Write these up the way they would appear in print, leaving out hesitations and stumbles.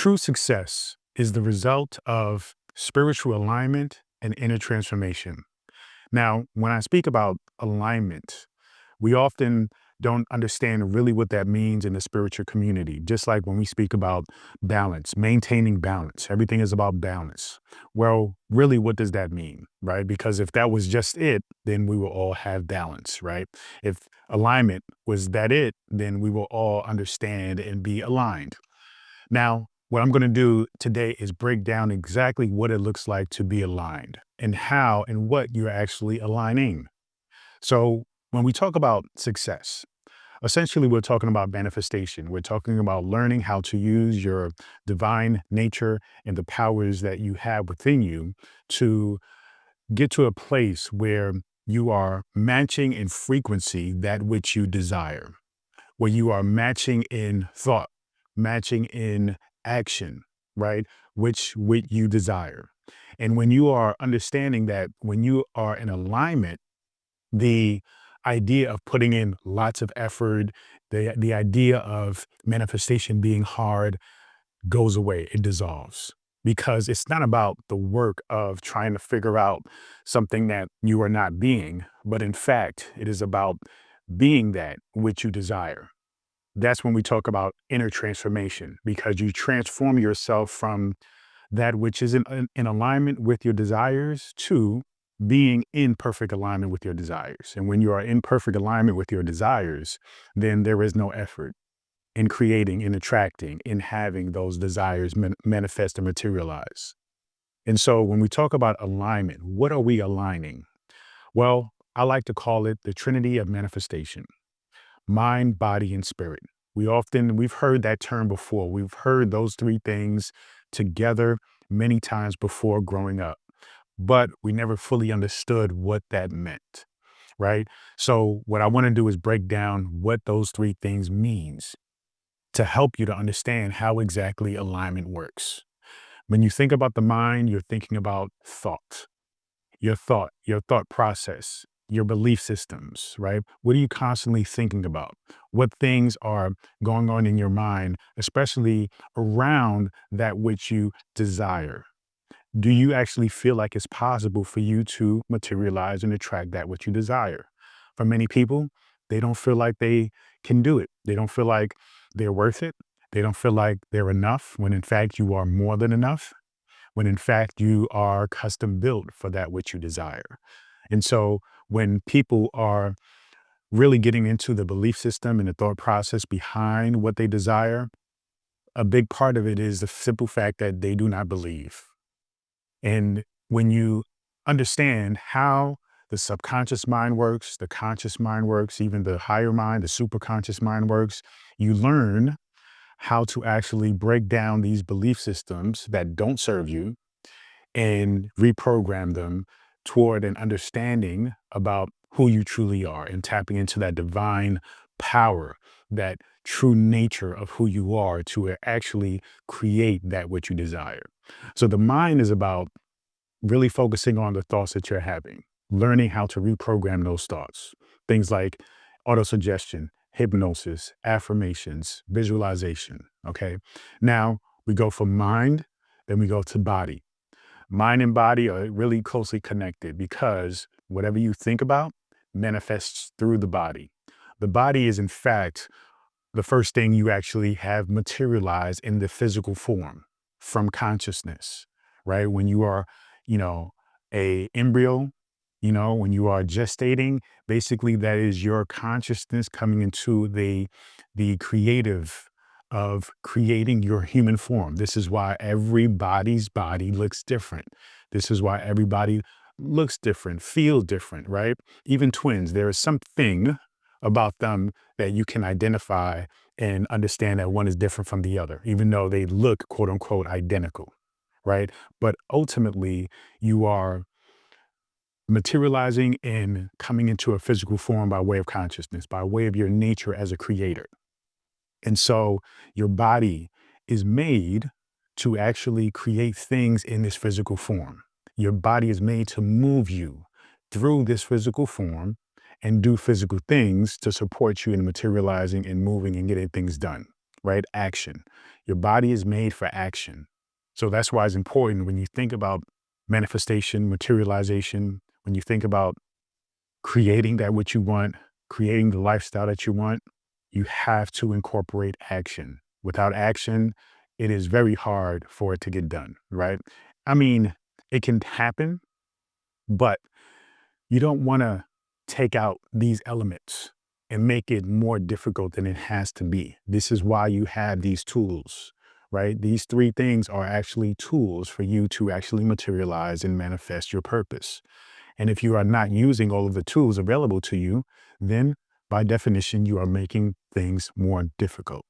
True success is the result of spiritual alignment and inner transformation. Now, when I speak about alignment, we often don't understand really what that means in the spiritual community. Just like when we speak about balance, maintaining balance, everything is about balance. Well, really, what does that mean, right? Because if that was just it, then we will all have balance, right? If alignment was that it, then we will all understand and be aligned. Now, what I'm going to do today is break down exactly what it looks like to be aligned and how and what you're actually aligning. So, when we talk about success, essentially we're talking about manifestation. We're talking about learning how to use your divine nature and the powers that you have within you to get to a place where you are matching in frequency that which you desire, where you are matching in thought, matching in action, right? Which you desire. And when you are understanding that when you are in alignment, the idea of putting in lots of effort, the idea of manifestation being hard goes away, it dissolves. Because it's not about the work of trying to figure out something that you are not being, but in fact, it is about being that which you desire. That's when we talk about inner transformation, because you transform yourself from that which is in alignment with your desires to being in perfect alignment with your desires. And when you are in perfect alignment with your desires, then there is no effort in creating, in attracting, in having those desires manifest and materialize. And so when we talk about alignment, what are we aligning? Well, I like to call it the Trinity of manifestation: mind, body, and spirit. We've heard that term before. We've heard those three things together many times before growing up, but we never fully understood what that meant, right? So what I want to do is break down what those three things means to help you to understand how exactly alignment works. When you think about the mind, you're thinking about thought, your thought process, your belief systems, right? What are you constantly thinking about? What things are going on in your mind, especially around that which you desire? Do you actually feel like it's possible for you to materialize and attract that which you desire? For many people, they don't feel like they can do it. They don't feel like they're worth it. They don't feel like they're enough, when in fact you are more than enough, when in fact you are custom built for that which you desire. And so when people are really getting into the belief system and the thought process behind what they desire, a big part of it is the simple fact that they do not believe. And when you understand how the subconscious mind works, the conscious mind works, even the higher mind, the superconscious mind works, you learn how to actually break down these belief systems that don't serve you and reprogram them toward an understanding about who you truly are and tapping into that divine power, that true nature of who you are to actually create that which you desire. So the mind is about really focusing on the thoughts that you're having, learning how to reprogram those thoughts. Things like autosuggestion, hypnosis, affirmations, visualization. Okay. Now we go from mind, then we go to body. Mind and body are really closely connected because whatever you think about manifests through the body. The body is, in fact, the first thing you actually have materialized in the physical form from consciousness, right? When you are, you know, a embryo, when you are gestating, basically that is your consciousness coming into the creative of creating your human form. This is why everybody's body looks different. This is why everybody looks different, feel different, right? Even twins, there is something about them that you can identify and understand that one is different from the other, even though they look quote unquote identical, right? But ultimately, you are materializing and coming into a physical form by way of consciousness, by way of your nature as a creator. And so your body is made to actually create things in this physical form. Your body is made to move you through this physical form and do physical things to support you in materializing and moving and getting things done. right? Action. Your body is made for action. So that's why it's important when you think about manifestation, materialization, when you think about creating that what you want, creating the lifestyle that you want, you have to incorporate action. Without action, it is very hard for it to get done, right? I mean, it can happen, but you don't want to take out these elements and make it more difficult than it has to be. This is why you have these tools, right? These three things are actually tools for you to actually materialize and manifest your purpose. And if you are not using all of the tools available to you, then by definition, you are making things more difficult.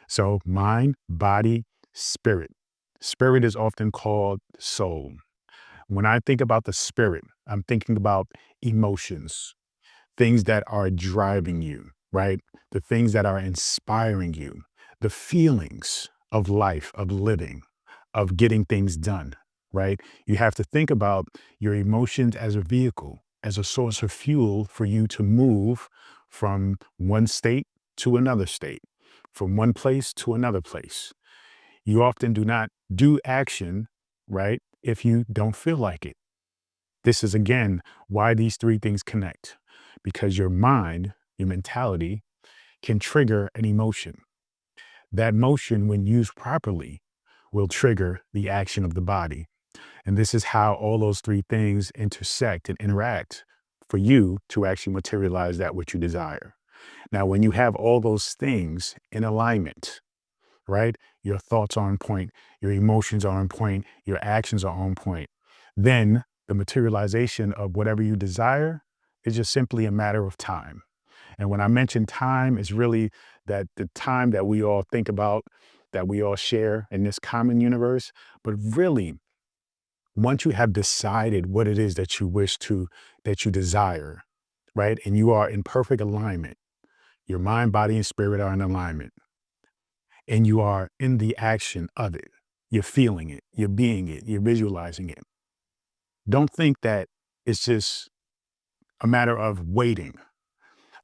So, mind, body, spirit. Spirit is often called soul. When I think about the spirit, I'm thinking about emotions, things that are driving you, right? The things that are inspiring you, the feelings of life, of living, of getting things done, right? You have to think about your emotions as a vehicle, as a source of fuel for you to move from one state to another state, from one place to another place. You often do not do action, right? If you don't feel like it. This is again why these three things connect, because your mind, your mentality can trigger an emotion. That motion, when used properly, will trigger the action of the body. And this is how all those three things intersect and interact for you to actually materialize that which you desire. Now, when you have all those things in alignment, right? Your thoughts are on point, your emotions are on point, your actions are on point. Then the materialization of whatever you desire is just simply a matter of time. And when I mention time, it's really that the time that we all think about, that we all share in this common universe. But really, once you have decided what it is that you wish to, that you desire, right? And you are in perfect alignment, your mind, body, and spirit are in alignment and you are in the action of it. You're feeling it, you're being it, you're visualizing it. Don't think that it's just a matter of waiting.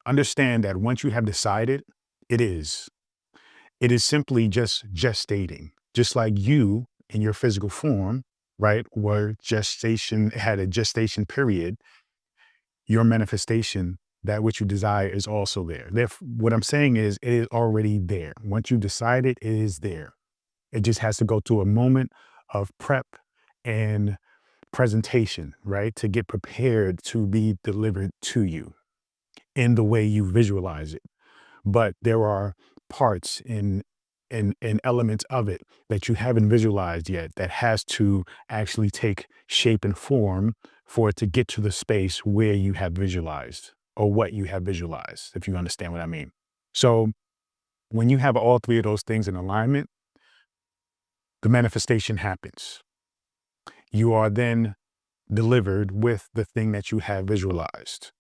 Understand that once you have decided, it is. It is simply just gestating, just like you in your physical form, right? Where gestation had a gestation period, your manifestation, that which you desire is also there. Therefore, what I'm saying is it is already there. Once you decide it, it is there. It just has to go through a moment of prep and presentation, right? To get prepared to be delivered to you in the way you visualize it. But there are parts in elements of it that you haven't visualized yet that has to actually take shape and form for it to get to the space where you have visualized or what you have visualized, if you understand what I mean. So when you have all three of those things in alignment, the manifestation happens. You are then delivered with the thing that you have visualized.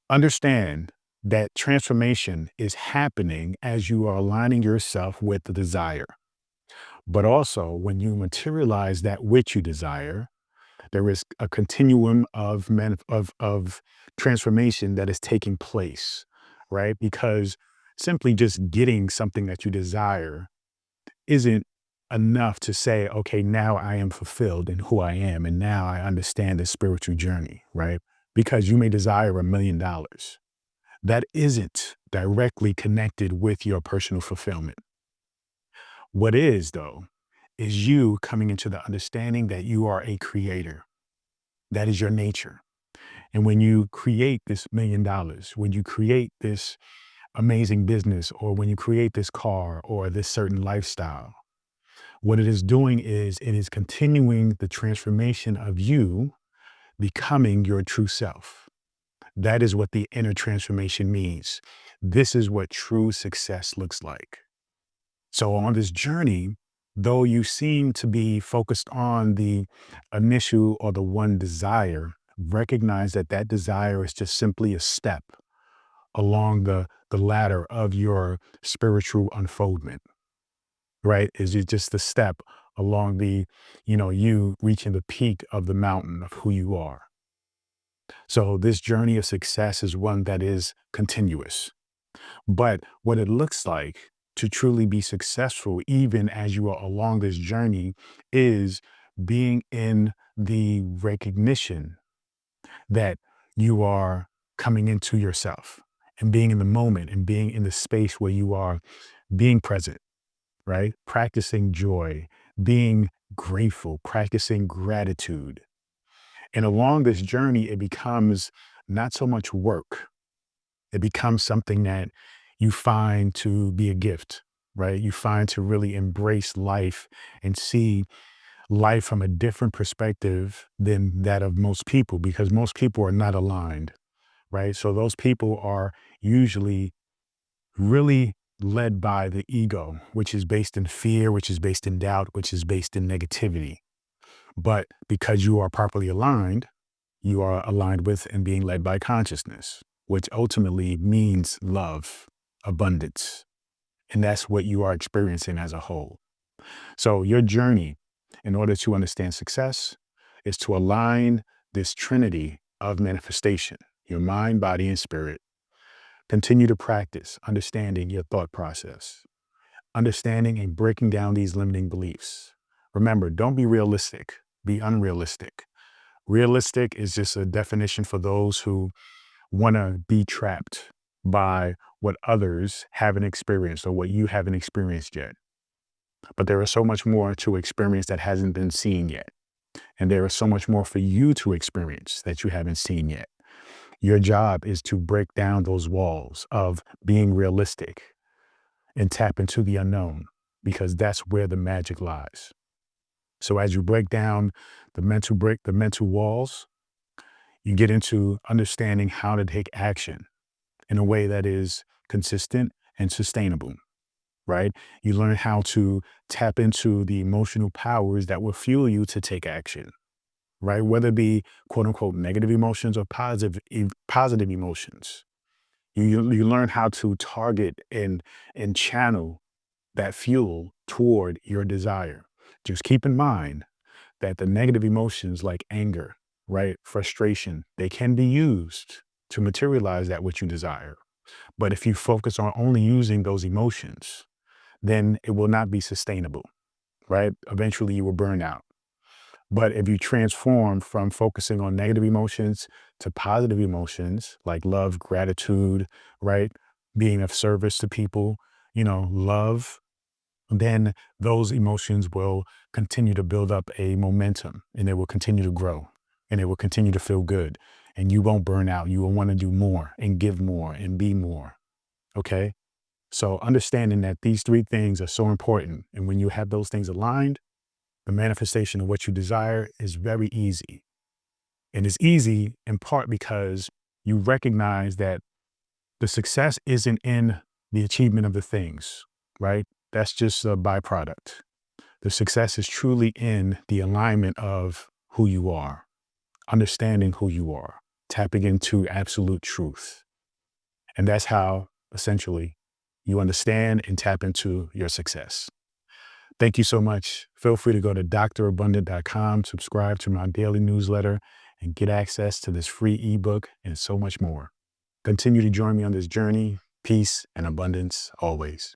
Understand that transformation is happening as you are aligning yourself with the desire. But also, when you materialize that which you desire, there is a continuum of transformation that is taking place, right? Because simply just getting something that you desire isn't enough to say, okay, now I am fulfilled in who I am. And now I understand the spiritual journey, right? Because you may desire $1 million. That isn't directly connected with your personal fulfillment. What is, though, is you coming into the understanding that you are a creator. That is your nature. And when you create this $1 million, when you create this amazing business, or when you create this car or this certain lifestyle, what it is doing is it is continuing the transformation of you becoming your true self. That is what the inner transformation means. This is what true success looks like. So on this journey, though you seem to be focused on the initial or the one desire, recognize that that desire is just simply a step along the ladder of your spiritual unfoldment, right? Is it just the step along the, you reaching the peak of the mountain of who you are. So this journey of success is one that is continuous. But what it looks like to truly be successful, even as you are along this journey, is being in the recognition that you are coming into yourself and being in the moment and being in the space where you are being present, right? Practicing joy, being grateful, practicing gratitude. And along this journey, it becomes not so much work. It becomes something that you find to be a gift, right? You find to really embrace life and see life from a different perspective than that of most people, because most people are not aligned, right? So those people are usually really led by the ego, which is based in fear, which is based in doubt, which is based in negativity. But because you are properly aligned, you are aligned with and being led by consciousness, which ultimately means love, abundance. And that's what you are experiencing as a whole. So, your journey, in order to understand success, is to align this trinity of manifestation, your mind, body, and spirit. Continue to practice understanding your thought process, understanding and breaking down these limiting beliefs. Remember, don't be realistic, be unrealistic. Realistic is just a definition for those who want to be trapped by what others haven't experienced or what you haven't experienced yet. But there is so much more to experience that hasn't been seen yet. And there is so much more for you to experience that you haven't seen yet. Your job is to break down those walls of being realistic and tap into the unknown, because that's where the magic lies. So as you break down the mental walls, you get into understanding how to take action in a way that is consistent and sustainable, right? You learn how to tap into the emotional powers that will fuel you to take action, right? Whether it be quote unquote negative emotions or positive emotions. You learn how to target and channel that fuel toward your desire. Just keep in mind that the negative emotions like anger, right, frustration, they can be used to materialize that which you desire. But if you focus on only using those emotions, then it will not be sustainable, right? Eventually you will burn out. But if you transform from focusing on negative emotions to positive emotions like love, gratitude, right? Being of service to people, love, then those emotions will continue to build up a momentum and they will continue to grow and it will continue to feel good. And you won't burn out. You will want to do more and give more and be more. Okay. So understanding that these three things are so important. And when you have those things aligned, the manifestation of what you desire is very easy. And it's easy in part because you recognize that the success isn't in the achievement of the things, right? That's just a byproduct. The success is truly in the alignment of who you are, understanding who you are, tapping into absolute truth. And that's how essentially you understand and tap into your success. Thank you so much. Feel free to go to drabundant.com, subscribe to my daily newsletter, and get access to this free ebook and so much more. Continue to join me on this journey. Peace and abundance always.